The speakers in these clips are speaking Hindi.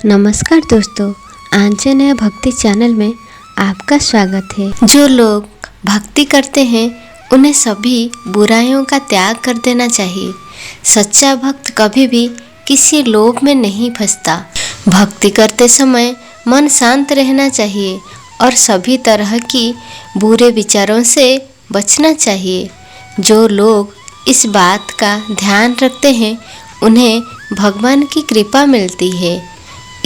नमस्कार दोस्तों, आंजनेय भक्ति चैनल में आपका स्वागत है। जो लोग भक्ति करते हैं उन्हें सभी बुराइयों का त्याग कर देना चाहिए। सच्चा भक्त कभी भी किसी लोभ में नहीं फंसता। भक्ति करते समय मन शांत रहना चाहिए और सभी तरह की बुरे विचारों से बचना चाहिए। जो लोग इस बात का ध्यान रखते हैं उन्हें भगवान की कृपा मिलती है।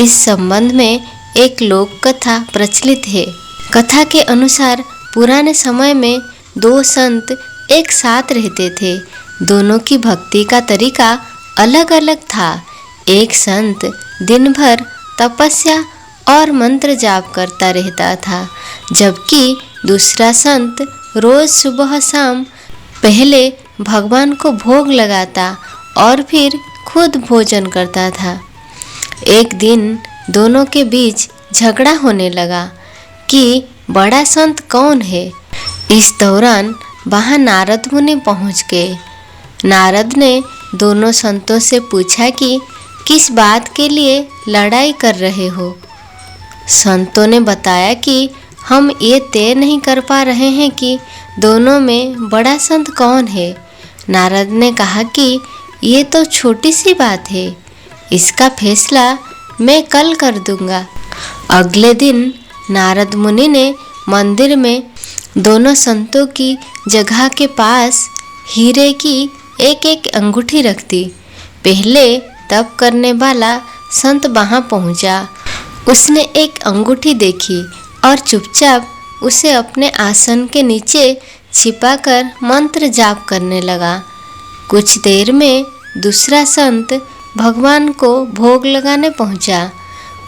इस संबंध में एक लोक कथा प्रचलित है। कथा के अनुसार पुराने समय में दो संत एक साथ रहते थे। दोनों की भक्ति का तरीका अलग अलग था। एक संत दिन भर तपस्या और मंत्र जाप करता रहता था, जबकि दूसरा संत रोज सुबह शाम पहले भगवान को भोग लगाता और फिर खुद भोजन करता था। एक दिन दोनों के बीच झगड़ा होने लगा कि बड़ा संत कौन है। इस दौरान वहाँ नारद मुनि पहुँच गए। नारद ने दोनों संतों से पूछा कि किस बात के लिए लड़ाई कर रहे हो। संतों ने बताया कि हम ये तय नहीं कर पा रहे हैं कि दोनों में बड़ा संत कौन है। नारद ने कहा कि ये तो छोटी सी बात है, इसका फैसला मैं कल कर दूंगा। अगले दिन नारद मुनि ने मंदिर में दोनों संतों की जगह के पास हीरे की एक एक अंगूठी रख दी। पहले तप करने वाला संत वहां पहुंचा। उसने एक अंगूठी देखी और चुपचाप उसे अपने आसन के नीचे छिपाकर मंत्र जाप करने लगा। कुछ देर में दूसरा संत भगवान को भोग लगाने पहुंचा।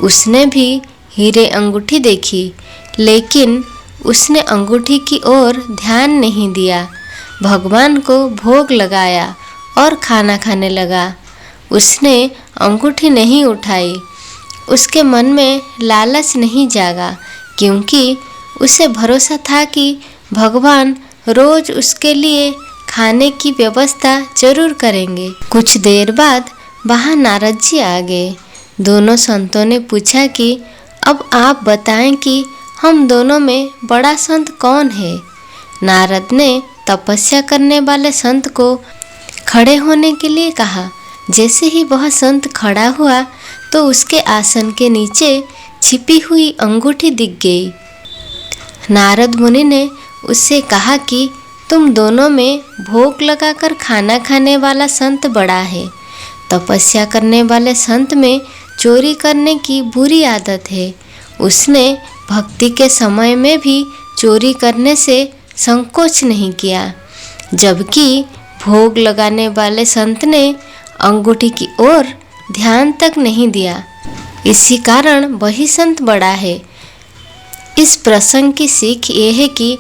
उसने भी हीरे अंगूठी देखी, लेकिन उसने अंगूठी की ओर ध्यान नहीं दिया। भगवान को भोग लगाया और खाना खाने लगा। उसने अंगूठी नहीं उठाई। उसके मन में लालच नहीं जागा, क्योंकि उसे भरोसा था कि भगवान रोज उसके लिए खाने की व्यवस्था जरूर करेंगे। कुछ देर बाद वहाँ नारद जी आ गए। दोनों संतों ने पूछा कि अब आप बताएं कि हम दोनों में बड़ा संत कौन है। नारद ने तपस्या करने वाले संत को खड़े होने के लिए कहा। जैसे ही वह संत खड़ा हुआ तो उसके आसन के नीचे छिपी हुई अंगूठी दिख गई। नारद मुनि ने उससे कहा कि तुम दोनों में भोग लगाकर खाना खाने वाला संत बड़ा है। तपस्या करने वाले संत में चोरी करने की बुरी आदत है। उसने भक्ति के समय में भी चोरी करने से संकोच नहीं किया, जबकि भोग लगाने वाले संत ने अंगूठी की ओर ध्यान तक नहीं दिया। इसी कारण वही संत बड़ा है। इस प्रसंग की सीख ये है कि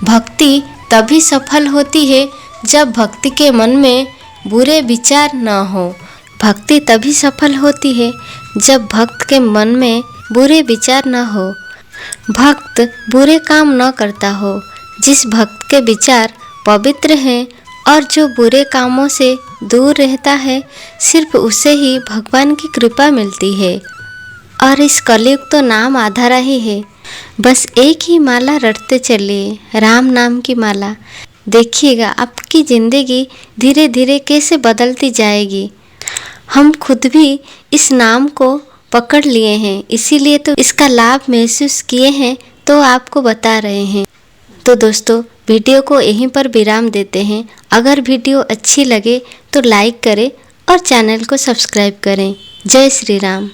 भक्ति तभी सफल होती है जब भक्ति के मन में बुरे विचार न हो। भक्ति तभी सफल होती है जब भक्त के मन में बुरे विचार न हो, भक्त बुरे काम न करता हो। जिस भक्त के विचार पवित्र हैं और जो बुरे कामों से दूर रहता है, सिर्फ उसे ही भगवान की कृपा मिलती है। और इस कलयुग तो नाम आधारा ही है। बस एक ही माला रटते चलिए, राम नाम की माला। देखिएगा आपकी ज़िंदगी धीरे धीरे कैसे बदलती जाएगी। हम खुद भी इस नाम को पकड़ लिए हैं, इसीलिए तो इसका लाभ महसूस किए हैं, तो आपको बता रहे हैं। तो दोस्तों, वीडियो को यहीं पर विराम देते हैं। अगर वीडियो अच्छी लगे तो लाइक करें और चैनल को सब्सक्राइब करें। जय श्री राम।